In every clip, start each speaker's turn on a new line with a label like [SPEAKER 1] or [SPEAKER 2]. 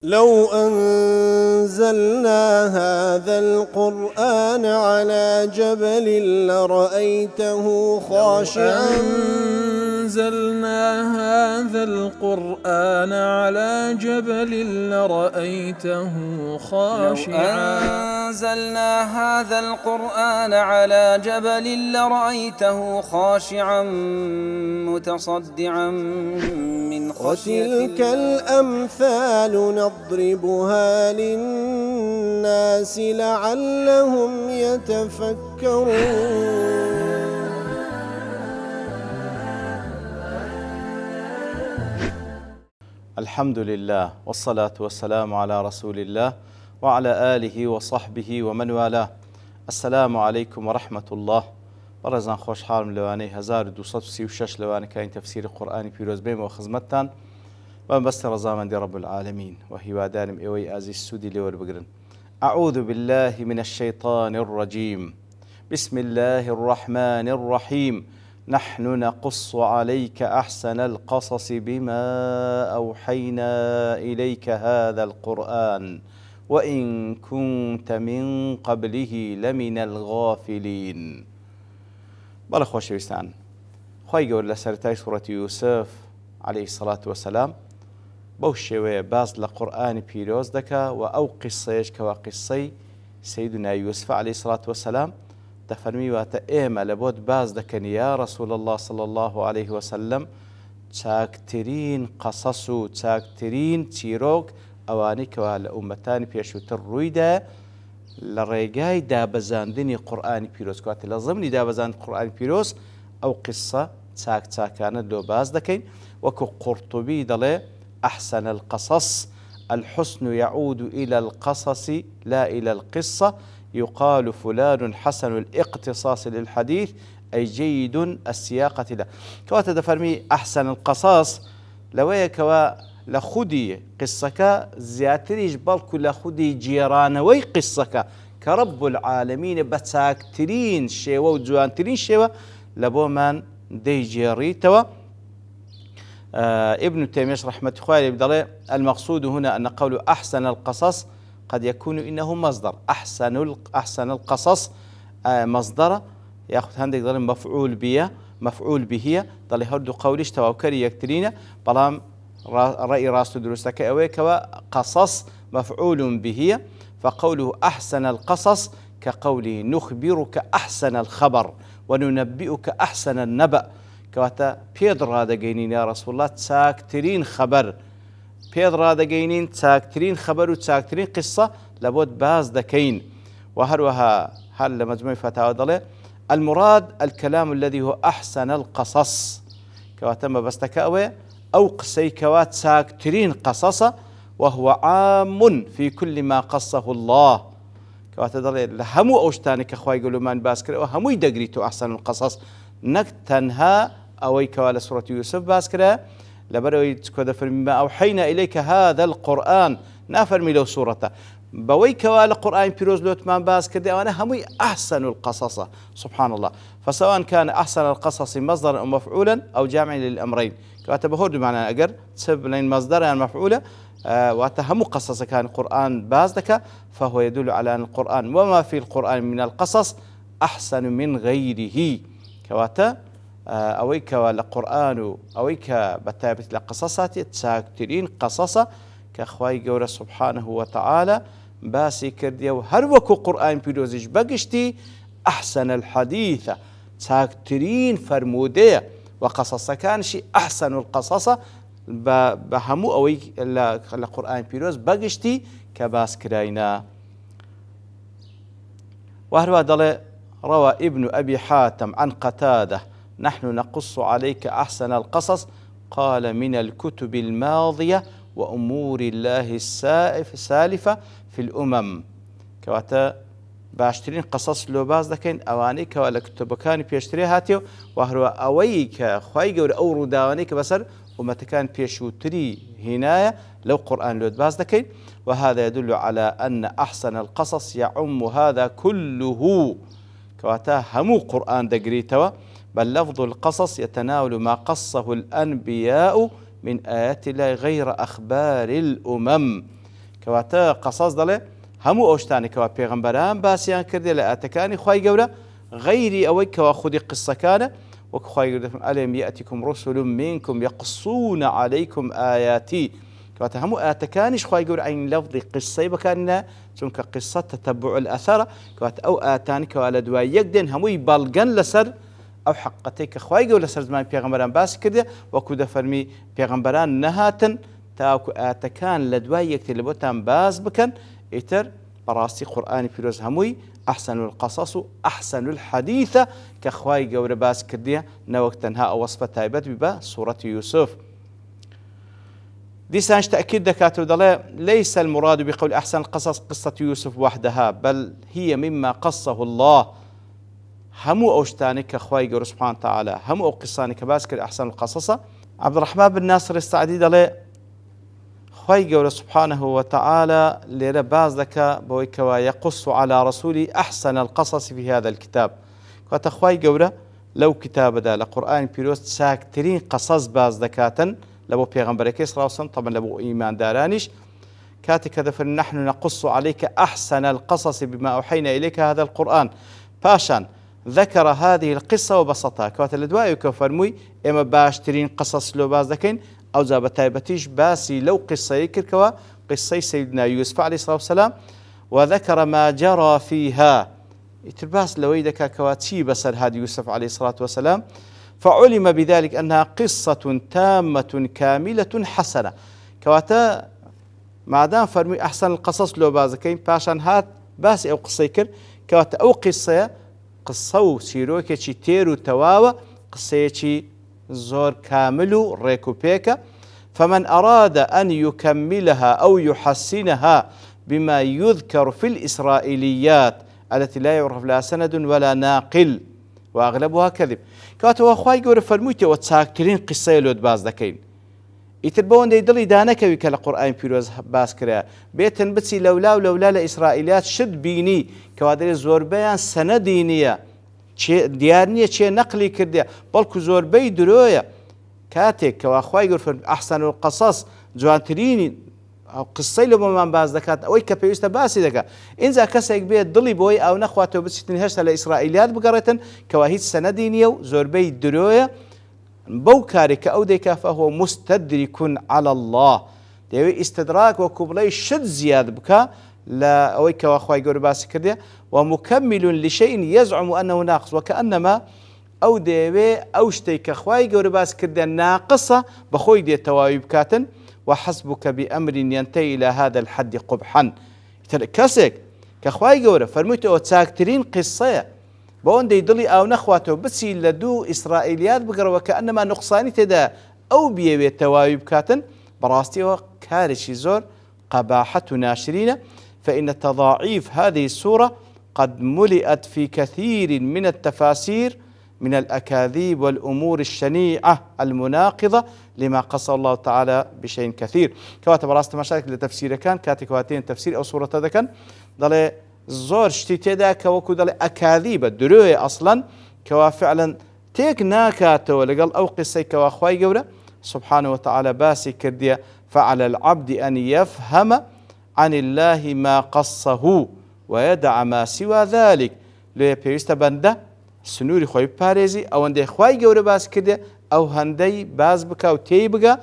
[SPEAKER 1] لو أنزلنا هذا القرآن على جبل لرأيته خاشعا
[SPEAKER 2] أنزلنا هذا القرآن على جبل لرأيته خاشعا
[SPEAKER 3] أنزلنا هذا القرآن على جبل لرأيته خاشعا متصدعا من خشية
[SPEAKER 1] وتلك الأمثال نضربها للناس لعلهم يتفكرون.
[SPEAKER 4] الحمد لله والصلاة والسلام على رسول الله وعلى آله وصحبه ومن والاه. السلام عليكم ورحمة الله. بەڕێزان خۆشحاڵم لەوانەی 1236 لەوانەکانی تەفسیری قورئانی پیرۆز بێمەوە خزمەتتان بەمبەستی ڕەزامەندی رب العالمین و هیوادارم ئێوەی ئازیز سوودی لێوەربگرن. أعوذ بالله من الشيطان الرجيم. بسم الله الرحمن الرحيم. نحن نقص عليك أحسن القصص بما أوحينا إليك هذا القرآن وإن كنت من قبله لمن الغافلين. بەڵێ خۆشەویستان، خی گەور لە سەرەتای سوورەتی یوسف عەلەیهی سەڵات وەسەلام بەو شێوەیە باس لە قورئانی پیرۆز دەکا و ئەو قیسەیەش کەوا قیسەی سەیدنا یوسف عەلەیهی سەڵات وەسەلام دەفەرمی واتە ئێمە لە بۆت باز دەکەن یا ڕەسوول الله صلی الله عليه وسلم چاکترین قەسەس و چاکترین چیرۆک ئەوانەی کەوا لە ئومەتانی پێشووتر ڕوویدا لە ڕێگای دابەزاندنی قورئانی پیرۆز کاتێ لە زەمنی دابەزاندنی قورئانی پیرۆز ئەو قیسە چاک چاکانە لۆ باز دەکەین وەکو قورطوبی دەڵێ أحسن القصص الحسن يعود إلى القصص لا إلى القصة يقال فلان حسن الاقتصاص للحديث أي جيد السياقة له. كواتا دفرمي أحسن القصص لويا كوا لخودي قصك زياتريش بالكو لخودي جيرانوي قصك كرب العالمين بتاكترين شيوة وجوانترين شيوة لبو من دي جيريتوا. ابن تيمية رحمة الله عليه المقصود هنا أن قول أحسن القصص قد يكون إنه مصدر. أحسن القصص مصدر يأخذ هندك ضل مفعول به ضل هردو قولش توكري يكترين بلام رأي راس دروسك أويك وقصص مفعول به فقوله أحسن القصص كقوله نخبرك أحسن الخبر وننبئك أحسن النبأ. كواتا بيدر هذا جينين يا رسول الله تاكترين خبر بيدر هذا جينين تاكترين خبر وتاكترين قصة لابد باز دكين. وهروها هل مجموعة فتاوى ضلع المراد الكلام الذي هو أحسن القصص كواتا ما بستكاوي أو قصي كوات ساكترين قصصا وهو عام في كل ما قصه الله. كواتا ضلع همو أوشتاني كخواي يقولوا من باسكر وهمو يدقريتو أحسن القصص نكتنها أوي كوالا سورة يوسف باسكرا لبروي تكودا فرمي أوحينا إليك هذا القرآن نافرمي لو سورة بوي كوالا قرآن بيروز لوت من باسكرا وأنا همي أحسن القصص سبحان الله. فسواء كان أحسن القصص مصدرا أو مفعولا أو جامعا للأمرين كاتبهود معنى أجر تسب لين مصدر يعني مفعولة واتهموا قصص كان القرآن بازدك فهو يدل على أن القرآن وما في القرآن من القصص أحسن من غيره. كواتا أويك والقرآن أويك بتابت لقصصات تساكترين قصصا كأخواي جورا سبحانه وتعالى باسي كرديو هروكو قرآن بيروزيش بقشتي أحسن الحديث تساكترين فرمودية وقصص كان شيء أحسن القصص بهمو أويك القرآن بيروز بقشتي كباس كراينا. وهروا ضل روى ابن أبي حاتم عن قتادة نحن نقص عليك أحسن القصص قال من الكتب الماضية وأمور الله السالفة في الأمم. كواتا باشترين قصص لو باز دكين أوانيك ولا كتب كان بيشتري هاتيو وهو أويك خوايق ولا أورو داوانيك بسر ومتكان بيشوتري هنايا لو قرآن لو باز دكين. وهذا يدل على أن أحسن القصص يعم هذا كله كواتا همو قرآن دقريتوا بل لفظ القصص يتناول ما قصه الأنبياء من آيات الله غير أخبار الأمم. کەواتە قەسەس دەڵێ هەموو ئەو شتانێکەوە پێغەمبەران باسییان کردێ لە ئاەتەکانی خوای گەورە غەیری ئەوەی کەوا خودی قسەکانە وەک خوای گەورە دەفەرمێ ئەلەم یەئتیکم ڕوسل منکم یەقصون عەلەیکم ئایاتی کەواتە هەموو ئاەتەکانیش خوای گەورە عین لەفظی قسەی بەکارهێنا چونکە قسە تەتەبع الئەثەرە کەواتە ئەو ئاەتانی کەوا لە دوای یەک دێن هەمووی بەڵگەن لەسەر ئەو حقەتەی کە خوای گەورە لەسەر زمانی پێغەمبەران باسی کردێ وەکو دەفەرمی پێغەمبەران نەهاتن تاوەکو ئاەتەکان لە دوای یەکتر لە بۆتان باز بکەن ئیتر بەڕاستی قورئانی پیرۆز هەمووی ئەحسن القەسەس و ئەحسن الحەدیثە کە خوای گەورە باس کردیە نەوەک تەنها ئەو وەسفە تایبەت بی بە سوورەتی یوسف. دیسانش تأكيد دكاتو دلي ليس المراد بقول أحسن القصص قصة يوسف وحدها بل هي مما قصه الله همو أوشتاني كخواي قول سبحانه وتعالى همو أو قصاني كباسكر أحسن القصص. عبد الرحمن بن ناصر السعدي دلي خواي قول سبحانه وتعالى ليرى باز لك بويكوا يقص على رسولي أحسن القصص في هذا الكتاب وتخواي قول لو كتاب دا لقرآن بيروست ساكترين قصص باز دكاتا لبو پیغمبرك صلى الله عليه وسلم طبعا لبو إيمان دارانيش كاتك دفر نحن نقص عليك أحسن القصص بما أوحينا إليك هذا القرآن باشان ذكر هذه القصة وبسطها كوات الدواء وكفرموي إما باشترين قصص لو باز دكين أو زابتايبتيش باسي لو قصة يكركوا قصة سيدنا يوسف عليه الصلاة والسلام وذكر ما جرى فيها يترباس لويدك كواتي بسر هذا يوسف عليه الصلاة والسلام فعلم بذلك أنها قصة تامة كاملة حسنة كواتا مادام فرمي أحسن القصص لو بازكين باشان هات باسي أو قصة يكر كواتا أو قصة قصة سيروكي چي تيرو تواوى قصة چي زور كامل ريكو بيكا فمن أراد أن يكملها أو يحسنها بما يذكر في الإسرائيليات التي لا يعرف لها سند ولا ناقل وأغلبها كذب كاتوا أخوي جور فرموتي وتساكرين قصة لود باز دكين يتربون دي دلي دانك وكلا قرآن بيروز باز كرا بيتن بتسي لولا لإسرائيليات شد بيني كوادر زور بيان سنة دينية ديارنية شيء نقلي كرديا بلكو زور بي درويا كاتك كواخوي جور فرم أحسن القصص جوانتريني أو قصة لو من باز دكات أو كبيوستا باسي دكا إنزا كسيك بيت دلي بوي أو نخواتو بتشتنهاش لإسرائيليات بقرة كواهيد سنة دينية زور بي درويا بوكارك أو ديكا فهو مستدرك على الله ديوي استدراك وكبلي شد زياد بكا لا أويك وأخوي جور باسي كرديا ومكمل لشيء يزعم أنه ناقص وكأنما أو ديوي أو شتيك أخوي جور باسي كرديا ناقصة بخوي دي توايب كاتن وحسبك بأمر ينتهي إلى هذا الحد قبحا كسك كأخوي جور فرميتو تساكترين قصة بون دي دلي أو نخواته بسي لدو إسرائيليات بقر وكأنما نقصاني تدا أو بيوي توايب كاتن براستي وكارشي زور قباحة ناشرين فإن تضاعيف هذه السورة قد ملئت في كثير من التفاسير من الأكاذيب والأمور الشنيعة المناقضة لما قص الله تعالى بشيء كثير كواتب راست مشاكل لتفسير كان كاتكواتين تفسير أو سورة هذا كان ضل زور شتي دا كوكو ضل أكاذيب دروي أصلا كوا فعلا تيك ناكاتو لقال أو قصي كوا خواي جورا سبحانه وتعالى باسي كرديا فعلى العبد أن يفهم عن الله ما قصه ويدع ما سوى ذلك ليه بيست بنده سنوري خوي باريزي او اندي خوي جورا باس كده او هندي باز بكا وتي بقى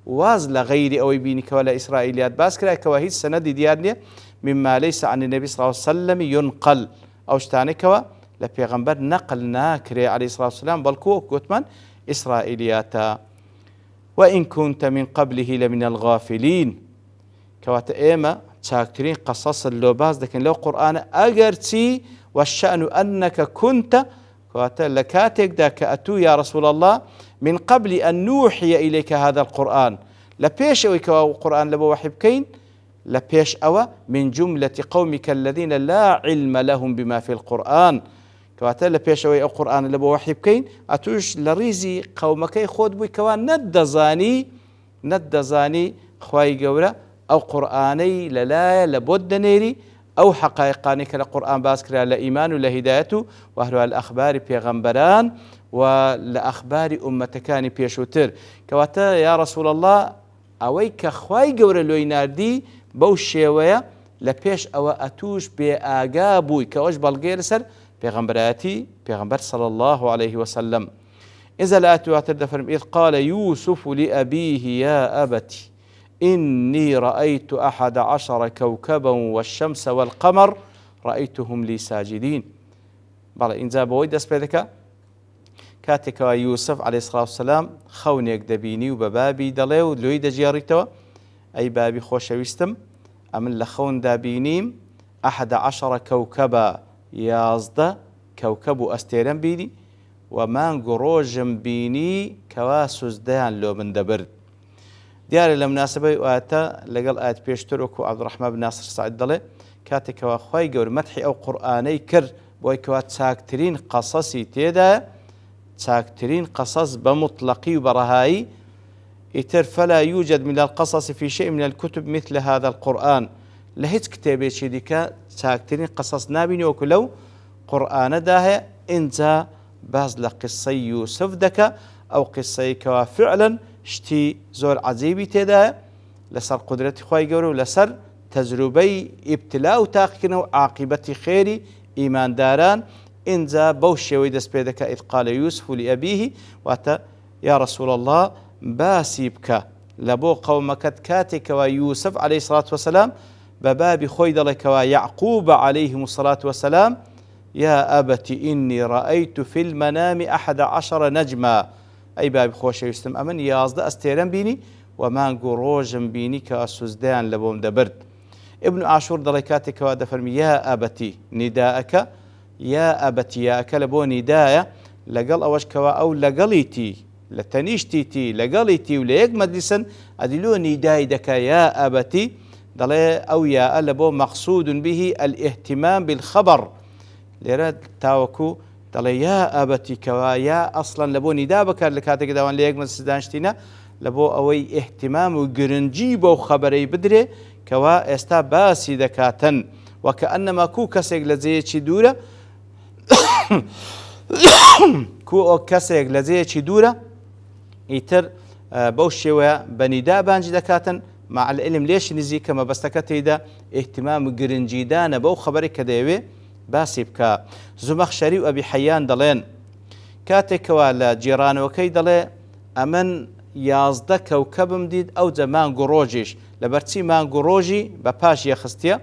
[SPEAKER 4] واز لغير او يبينك ولا اسرائيليات باس كده كواهيد سند ديارني مما ليس عن النبي صلى الله عليه وسلم ينقل او شتاني كوا لبيغمبر نقل ناكري عليه الصلاه والسلام بلكو كوتمان اسرائيليات وان كنت من قبله لمن الغافلين كوات ايما تاكترين قصص اللوباز لكن لو قران اجرتي والشان انك كنت لكاتك داك أتو يا رسول الله من قبل أن نوحي إليك هذا القرآن لبيش أويك القرآن لبو وحبكين لبيش أوى من جملة قومك الذين لا علم لهم بما في القرآن كواتا لبيش أوي القرآن لبو وحبكين أتوش لريزي قومك خود بي كوان ند زاني خواي قورا أو قرآني للا لبود نيري أو حقائقاني كالقرآن باسكرا لإيمان ولهدايته وأهل الأخبار بيغمبران ولأخبار أمتكاني بيشوتر كواتا يا رسول الله أويك خواي قور لويناردي بەو شێوەیە لە پێش ئەوە ئەتوش بێ ئاگا بووی کە ئەوش بەڵگەی لەسەر پێغەمبەرەتی پێغەمبەر صلى الله عليه وسلم. إذا لا تواتر دفرم إذ قال يوسف لأبيه يا أبت إني رأيت 11 كوكبا والشمس والقمر رأيتهم لي ساجدين. بەڵێ ئینجا بەوەی دەست پێ دەکا کاتێکەوە یوسف عەلەیهی سڵاو وسەلام خەونێک دەبینی و بە بابی دەڵێ و لۆی دەجێڕیتەوە ئەی بابی خۆشەویستم ئەمن لە خەوندا بینیم 11 كوكبا 11 كوكب و ئەستێرەم بینی و مانگ و ڕۆژم بینی کەوا سوزدەیان لۆ من دەبرد. دیارە لە مناسبەی ئاەتە لەگەڵ ئاەت پێشتر وەکو عەبدوڕەحمان بن ناسر سەعید دەڵێ کاتێکەوە خوای گەورە مەدحی ئەو قورئانەی کرد بۆی کەوا چاکترین قەسەسی تێدایە چاکترین قەسەس بە مطلقی و بەڕەهایی ئیتر فلا يوجد من القصص في شيء من الكتب مثل هذا القرآن لە هیچ کتێبێکی دیکە چاکترین قەسەس نابینی وەکو لەو قورئانەدا هەیە. ئینجا باز لە قسەی یوسف دەکە ئەو قسەی کەوا فعلا شتی زۆر عەجیبی تێدایە لەسەر قودرەتی خوای گەورە و لەسەر تەجروبەی ئیبتلا و تاقیکردنەوە و عاقبەتی خێری ئیمانداران. ئینجا بەو شێوەی دەست پێ دەکە ئیذ قال یوسف لأبیه واتە یا رسول الله باسی بکە لە بۆ قەومەکەت کاتێکەوە یوسف عەلەیهی سڵات وسەلام بە بابی خۆی دەڵێکەوە یعقوب عەلەیهم الصلاة والسلام يا أبت إني رأيت في المنام 11 نجما أي بابي خۆشەویستم ئەمن 11 ئەستێرەم بینی و مانگ و ڕۆژم بینی کە سوزدەیان لە بۆم دەبرد. ابن عاشور دەڵێ کاتێکەوە دەفەرمی یا ئەبەتی نیداەکە یا ئەبەتی یاکە لە بۆ نیدایە لەگەڵ ئەوەش کەوە ئەو لەگەڵیتی لە تەنیشتیتی لەگەڵیتی و لە یەک مەجلیسن ئەدیلۆ نیدای دەکە یا ئەبەتی دەڵێ ئەو یاە لە بۆ مەقصود به الاهتمام بالخبر لێرە تاوەکو دەڵێ یا ئەبەتی کەوا یا ئەسڵەن لە بۆ نیدا بکات لە کاتێک داوان لە یەک مەجلیس دانیشتینە لە بۆ ئەوەی اهتمام و گرنگی بەو خەبەرەی بدرێ کەوا ئێستا باسی دەکاتن وەکە ئەنەما کوو کەسێک لە جێیەکی دوورە کو ئەو کەسێک لە جێیەکی دوورە ئیتر بەو شێوەیە بە نیدا بانجی دەکاتن مع العلم لێش نزیکە مەبەستەکە تێیدا اهتمام و گرنگیدانە بەو خەبەرێک کە دەیەوێ باسی بکە. زومەخشەری و ئەبی حەیان دەڵێن کاتێکەوە لە جێرانەوەکەی دەڵێ ئەمن 11 کەوکەبم دیت ئەوجە مانگ و ڕۆژیش لەبەرچی مانگ و ڕۆژی بە پاش یەخستیە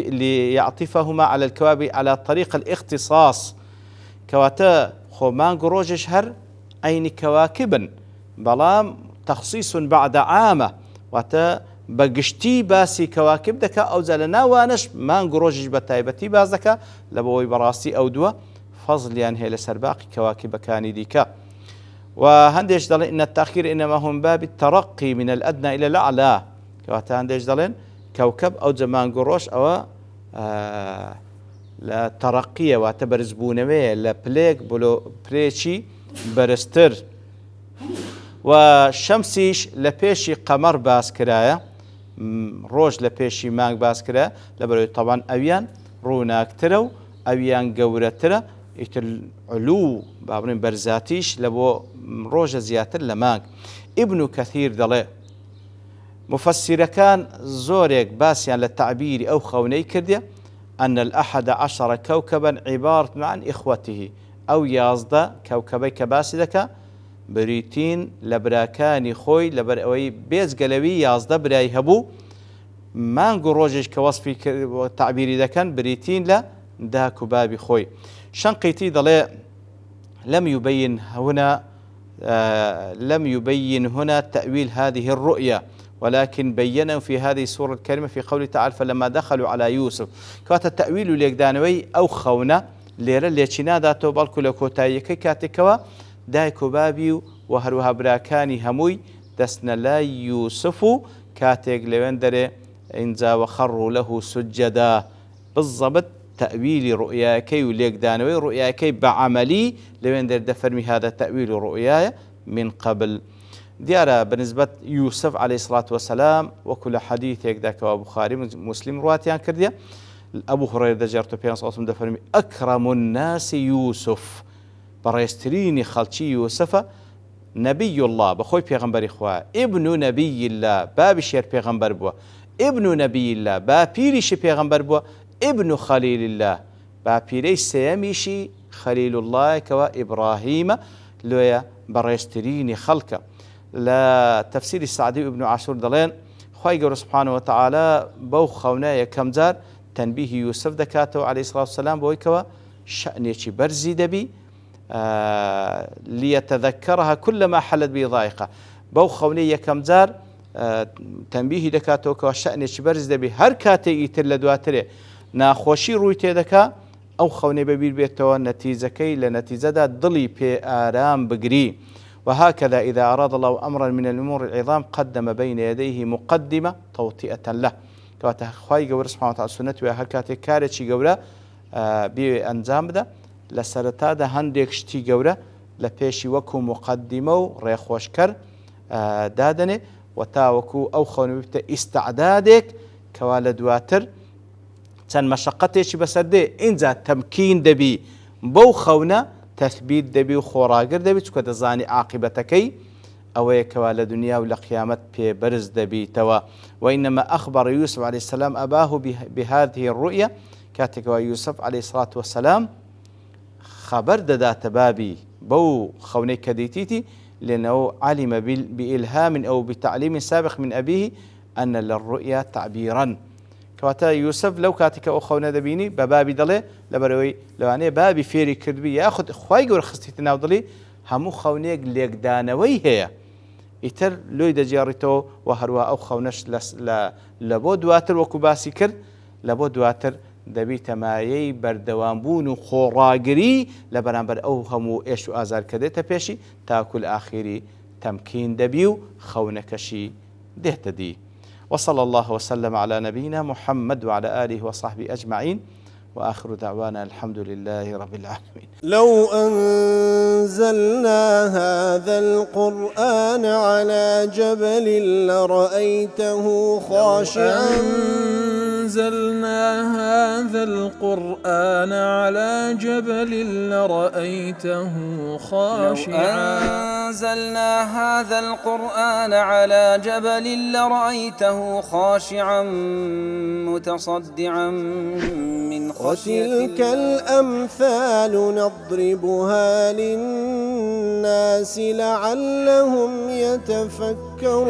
[SPEAKER 4] ليعطفهما على الكواكب على طريق الاختصاص كواتا خو مانگ و ڕۆژیش هەر عینی کەواکبن بەڵام تەخصیص بعد عامە واتە بەگشتی باسی کەواکب دەکا ئەوجا لە ناوانش مانگ و ڕۆژیش بە تایبەتی باز دەکا لە بۆەوەی بەڕاستی ئەو دووە فەزلیان هەیە لەسەر باقی کەواکبەکانی دیکە. وهندش دلين إن التأخير إنما هم باب الترقي من الأدنى إلى الأعلى كواتا هندش دلين كوكب أو زمان قروش أو لا ترقية واتبرز بونوية لا بليك بلو بريشي برستر وشمسيش لبيشي قمر باس كرايا روج لبيشي مانگ باس كرايا لبروي طبعا أويان روناك ترو أويان قورة ترى علو بابرين برزاتيش لبو روجة زياتر لمانك. ابن كثير دلي مفسر كان زوريك باسيان للتعبير أو خوني كردية أن 11 كوكبا عبارة عن إخوته أو يازدا كوكبي كباسدك بريتين لبراكاني خوي لبرأوي بيز قلوي يازدا براي هبو مانقو روجيش كوصفي تعبيري دا كان بريتين لا داكو بابي خوي. شنقيطي ضلي لم يبين هنا تأويل هذه الرؤيا ولكن بينه في هذه السورة الكريمة في قوله تعالى فلما دخلوا على يوسف كات التأويل ليقدانوي أو خونا ليرا ليشنا داتو بالكو لكوتايكي كاتكوا دايكو بابي وهروها براكاني هموي دسنا لا يوسف كاتيك لوندري انزا وخروا له سجدا بالضبط تأويل رؤياكي وليك دانوي رؤياكي بعملي لوين دفرمي هذا تأويل رؤياي من قبل ديارة بالنسبة يوسف عليه الصلاة والسلام وكل حديث يكداك وبخاري مسلم رواتيان كردية أبو هريرة دجارته بيان صلى الله عليه وسلم دفرمي أكرم الناس يوسف بريستريني خلشي يوسف نبي الله بخوي پیغمبر إخوة، ابن نبي الله باب شير پیغمبر بوا، ابن نبي الله با پیریش پیغمبر بوا، ابن خليل الله با پیری سيميشي خليل الله كوا إبراهيم لويا بريسترين خلقه. لا تفسير السعدي ابن عاشور دلين خواهي قول سبحانه وتعالى بو خونايا كمزار تنبيه يوسف دكاته عليه الصلاة والسلام بوي كوا شأنيشي برزي دبي ليتذكرها كلما حلت به ضائقة. بو خونايا كمزار تنبيه دكاته كوا شأنيشي برزي دبي هر كاتي يتر دواتره ناخوشي روي تيدكا أو خوني ببير بيتوا نتيزكي لنتيزة ضلي بي آرام بقري. وهكذا إذا أراد الله أمرا من الأمور العظام قدم بين يديه مقدمة توطئة له. كواتا خواهي قول سبحانه وتعالى سنة وهكاتي كارتشي قولا بأنزام ده لسرطا ده هنديك شتي قولا لبيشي وكو مقدمة ريخوشكر دادني وتاوكو أو خوني بيبتا استعدادك كوالا دواتر چەند مەشەقەتێکی بەسەر دێ ئینجا تەمکین دەبی بەو خەونە تەثبیت دەبی و خۆڕاگر دەبی چکە دەزانی عاقبەتەکەی ئەوەیە کەوا لە دنیا و لە قیامەت پێبەرز دەبیتەوە. وإنما أخبر يوسف عليه السلام أباه بهذه الرؤيا كاتكوا يوسف عليه الصلاة والسلام خبر دەداتە بابی بەو خەونەی کە دەیتیتی لأنه علم بإلهام أو بتعليم سابق من أبيه أن للرؤيا تعبيرا. كواتا يوسف لو كاتك أو خونا دبيني ببابي دلي لبروي لواني بابي فيري كردبي ياخد خواي قول خستيتنا ودلي همو خونيك ليك دانوي هي يتر لوي دجارتو وهروا أو خونش لبو دواتر وكباسي كرد لبو دواتر دبي تمايي بردوانبون خوراقري لبرانبر أو همو إيش وآزار كديتا بيشي تاكل آخري تمكين دبيو خونكشي دهتدي. وصلى الله وسلم على نبينا محمد وعلى آله وصحبه أجمعين وآخر دعوانا الحمد لله رب العالمين.
[SPEAKER 1] لو أنزلنا هذا القرآن على جبل لرأيته خاشعا
[SPEAKER 2] أنزلنا هذا القرآن على جبل لرأيته خاشعا
[SPEAKER 3] أنزلنا هذا القرآن على جبل لرأيته خاشعا متصدعا من خشية الله.
[SPEAKER 1] وتلك الأمثال نضربها للناس لعلهم يتفكرون.